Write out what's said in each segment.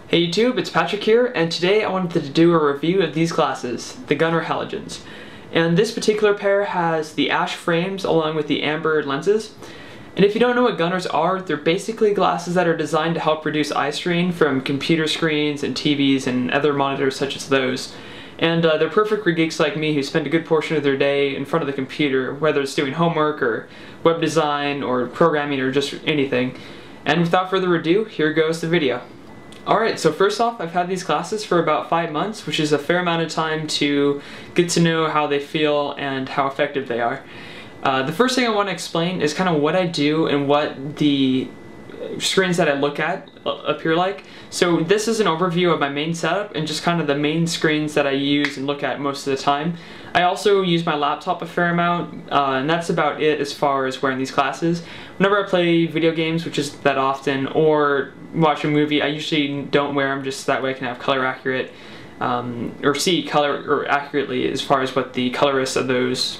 Hey YouTube, it's Patrick here, and today I wanted to do a review of these glasses, the Gunnar Halogens. And this particular pair has the ash frames along with the amber lenses. And if you don't know what Gunnars are, they're basically glasses that are designed to help reduce eye strain from computer screens and TVs and other monitors such as those. And they're perfect for geeks like me who spend a good portion of their day in front of the computer, whether it's doing homework or web design or programming or just anything. And without further ado, here goes the video. Alright, so first off, I've had these glasses for about 5 months, which is a fair amount of time to get to know how they feel and how effective they are. The first thing I want to explain is kind of what I do and what the screens that I look at appear like. So this is an overview of my main setup and just kind of the main screens that I use and look at most of the time. I also use my laptop a fair amount, and that's about it as far as wearing these glasses. Whenever I play video games, which is that often, or watch a movie, I usually don't wear them just that way I can have color accurate, or see color or accurately as far as what the colorists of those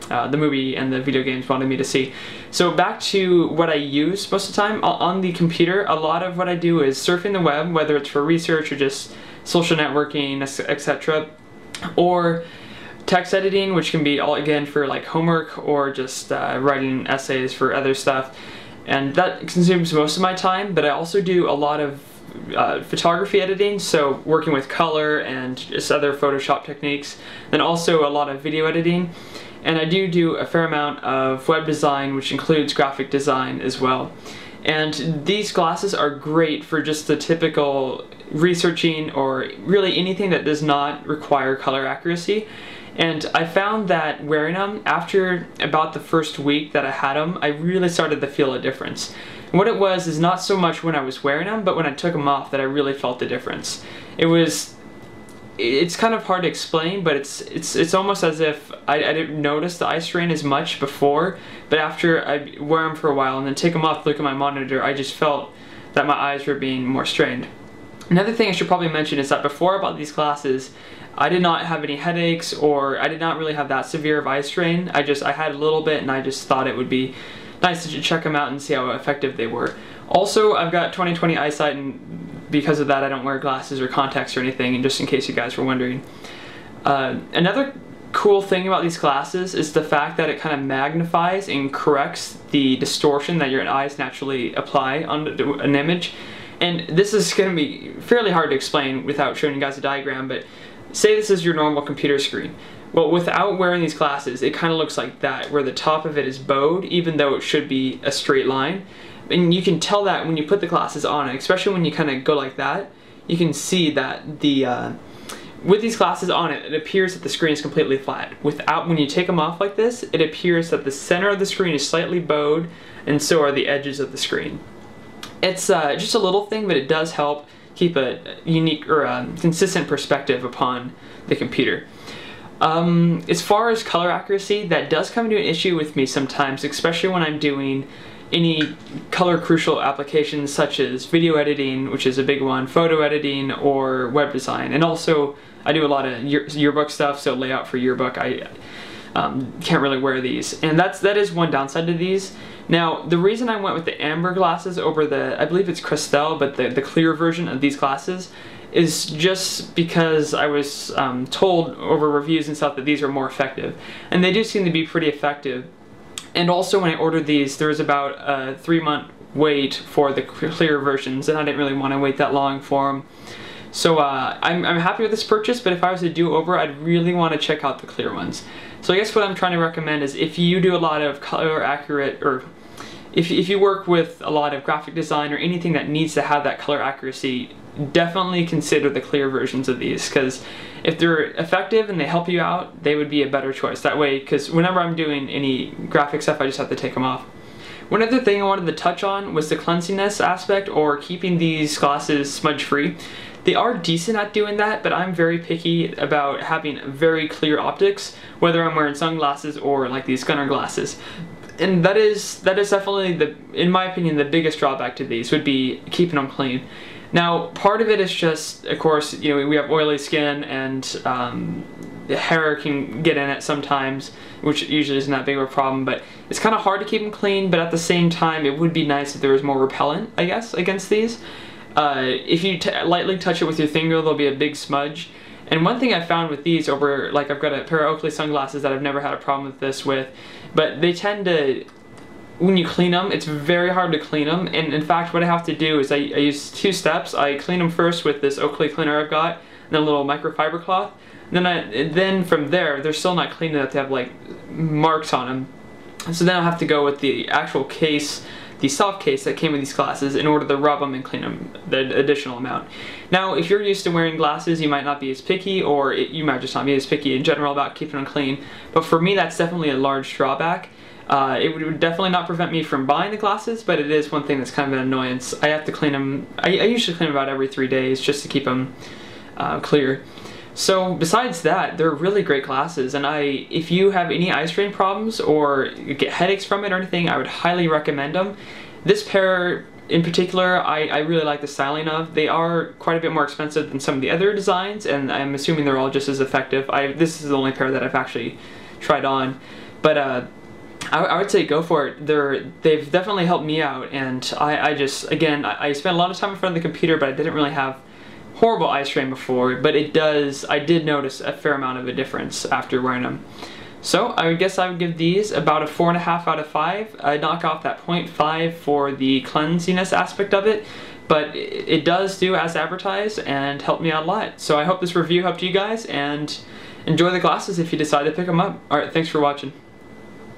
the movie and the video games wanted me to see. So back to what I use most of the time on the computer. A lot of what I do is surfing the web, whether it's for research or just social networking, etc., or text editing, which can be all again for like homework or just writing essays for other stuff, and that consumes most of my time. But I also do a lot of photography editing, so working with color and just other Photoshop techniques, and also a lot of video editing. And I do a fair amount of web design, which includes graphic design as well. And these glasses are great for just the typical researching or really anything that does not require color accuracy. And I found that wearing them, after about the first week that I had them, I really started to feel a difference. And what it was is not so much when I was wearing them, but when I took them off that I really felt the difference. It's kind of hard to explain, but it's almost as if I didn't notice the eye strain as much before, but after I wear them for a while and then take them off, look at my monitor, I just felt that my eyes were being more strained. Another thing I should probably mention is that before I bought these glasses, I did not have any headaches, or I did not really have that severe of eye strain. I had a little bit, and I just thought it would be nice to check them out and see how effective they were. Also, I've got 20/20 eyesight, and because of that I don't wear glasses or contacts or anything, and just in case you guys were wondering. Another cool thing about these glasses is the fact that it kind of magnifies and corrects the distortion that your eyes naturally apply on an image. And this is going to be fairly hard to explain without showing you guys a diagram, but say this is your normal computer screen. Well, without wearing these glasses, it kind of looks like that, where the top of it is bowed, even though it should be a straight line. And you can tell that when you put the glasses on, especially when you kind of go like that, you can see that with these glasses on it appears that the screen is completely flat. When you take them off like this, it appears that the center of the screen is slightly bowed, and so are the edges of the screen. It's just a little thing, but it does help keep a unique or consistent perspective upon the computer. As far as color accuracy, that does come into an issue with me sometimes, especially when I'm doing any color crucial applications such as video editing, which is a big one, photo editing, or web design. And also I do a lot of yearbook stuff, so layout for yearbook, I can't really wear these, and that is one downside to these. Now, the reason I went with the amber glasses over the, I believe it's Cristal, but the clear version of these glasses, is just because I was told over reviews and stuff that these are more effective, and they do seem to be pretty effective. And also when I ordered these, there was about a 3-month wait for the clear versions, and I didn't really want to wait that long for them. So I'm happy with this purchase, but if I was to do over, I'd really want to check out the clear ones. So I guess what I'm trying to recommend is, if you do a lot of color accurate, or if you work with a lot of graphic design or anything that needs to have that color accuracy, definitely consider the clear versions of these, because if they're effective and they help you out, they would be a better choice that way, because whenever I'm doing any graphic stuff, I just have to take them off. One other thing I wanted to touch on was the cleanliness aspect, or keeping these glasses smudge free. They are decent at doing that, but I'm very picky about having very clear optics, whether I'm wearing sunglasses or like these Gunnar glasses. And that is definitely, in my opinion, the biggest drawback to these would be keeping them clean. Now, part of it is just, of course, you know, we have oily skin, and the hair can get in it sometimes, which usually isn't that big of a problem, but it's kind of hard to keep them clean. But at the same time, it would be nice if there was more repellent, I guess, against these. if you lightly touch it with your finger, there'll be a big smudge. And one thing I found with these over, like I've got a pair of Oakley sunglasses that I've never had a problem with this with, but they tend to, when you clean them, it's very hard to clean them. And in fact, what I have to do is I use 2 steps. I clean them first with this Oakley cleaner I've got, and then a little microfiber cloth. Then from there, they're still not clean enough to have like marks on them. So then I have to go with the actual case, the soft case that came with these glasses, in order to rub them and clean them the additional amount. Now, if you're used to wearing glasses, you might not be as picky, or you might just not be as picky in general about keeping them clean. But for me, that's definitely a large drawback. It would definitely not prevent me from buying the glasses, but it is one thing that's kind of an annoyance. I have to clean them. I usually clean them about every 3 days just to keep them clear. So besides that, they're really great glasses, and if you have any eye strain problems or get headaches from it or anything, I would highly recommend them. This pair in particular, I really like the styling of. They are quite a bit more expensive than some of the other designs, and I'm assuming they're all just as effective. This is the only pair that I've actually tried on, but I would say go for it. They've definitely helped me out, and I spent a lot of time in front of the computer, but I didn't really have horrible eye strain before, but I did notice a fair amount of a difference after wearing them. So I guess I would give these about a 4.5 out of 5. I knock off that 0.5 for the cleansiness aspect of it, but it does do as advertised and helped me out a lot. So I hope this review helped you guys, and enjoy the glasses if you decide to pick them up. Alright, thanks for watching.